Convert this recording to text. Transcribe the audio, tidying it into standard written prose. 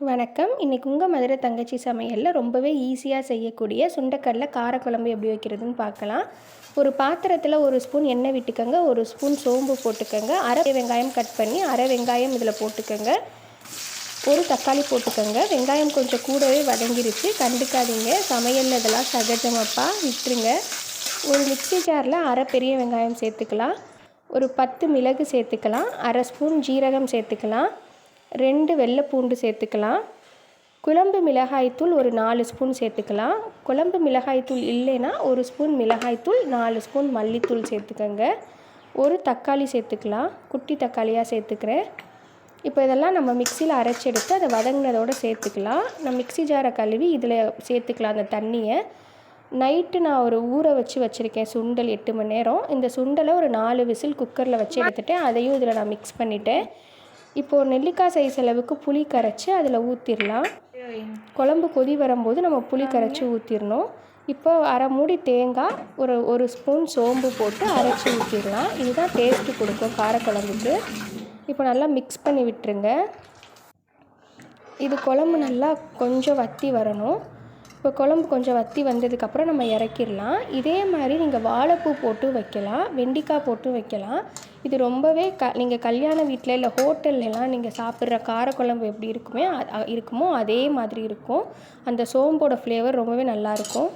வணக்கம். இன்றைக்கி உங்கள் மதுரை தங்கச்சி சமையலில் ரொம்பவே ஈஸியாக செய்யக்கூடிய சுண்டைக்கடலை காரக்குழம்பு எப்படி வைக்கிறதுன்னு பார்க்கலாம். ஒரு பாத்திரத்தில் 1 ஸ்பூன் எண்ணெய் விட்டுக்கோங்க, 1 ஸ்பூன் சோம்பு போட்டுக்கோங்க, அரை வெங்காயம் கட் பண்ணி அரை வெங்காயம் இதில் போட்டுக்கோங்க, ஒரு தக்காளி போட்டுக்கோங்க. வெங்காயம் கொஞ்சம் கூடவே வதங்கிருச்சு, கண்டுக்காதீங்க, சமையலில் இதெல்லாம் சகஜமாப்பா, விட்டுருங்க. ஒரு மிக்ஸி ஜாரில் அரை பெரிய வெங்காயம் சேர்த்துக்கலாம், ஒரு 10 மிளகு சேர்த்துக்கலாம், அரை ஸ்பூன் ஜீரகம் சேர்த்துக்கலாம், 2 வெள்ளை பூண்டு சேர்த்துக்கலாம், குழம்பு மிளகாய்த்தூள் ஒரு 4 ஸ்பூன் சேர்த்துக்கலாம். குழம்பு மிளகாய்த்தூள் இல்லைன்னா 1 ஸ்பூன் மிளகாய்த்தூள், 4 ஸ்பூன் மல்லித்தூள் சேர்த்துக்கோங்க. ஒரு தக்காளி சேர்த்துக்கலாம், குட்டி தக்காளியாக சேர்த்துக்கிறேன். இப்போ இதெல்லாம் நம்ம மிக்சியில் அரைச்செடுத்து அதை வதங்கினதோடு சேர்த்துக்கலாம். நான் மிக்ஸி ஜாரை கழுவி இதில் சேர்த்துக்கலாம் அந்த தண்ணியை. நைட்டு நான் ஒரு ஊற வச்சுருக்கேன் சுண்டல் 8 மணி நேரம். இந்த சுண்டலை ஒரு 4 விசில் குக்கரில் வச்சு எடுத்துகிட்டேன், அதையும் இதில் நான் மிக்ஸ் பண்ணிவிட்டேன். இப்போது நெல்லிக்காய் சைஸ் அளவுக்கு புளி கரைச்சி அதில் ஊற்றிடலாம். குழம்பு கொதி வரும்போது நம்ம புளி கரைச்சி ஊற்றிடணும். இப்போ அரை மூடி தேங்காய், ஒரு ஸ்பூன் சோம்பு போட்டு அரைச்சி ஊற்றிடலாம். இதுதான் டேஸ்ட்டு கொடுக்கும் காரக்குழம்புக்கு. இப்போ நல்லா மிக்ஸ் பண்ணி விட்டுருங்க. இது குழம்பு நல்லா கொஞ்சம் வற்றி வரணும். இப்போ குழம்பு கொஞ்சம் வற்றி வந்ததுக்கப்புறம் நம்ம இறக்கிடலாம். இதே மாதிரி நீங்கள் வாழைப்பூ போட்டு வைக்கலாம், வெண்டைக்காய் போட்டு வைக்கலாம். இது ரொம்பவே நீங்கள் கல்யாண வீட்டில் இல்லை ஹோட்டல்லாம் நீங்கள் சாப்பிட்ற காரக்குழம்பு எப்படி இருக்குமோ அதே மாதிரி இருக்கும். அந்த சோம்போட ஃப்ளேவர் ரொம்பவே நல்லாயிருக்கும்.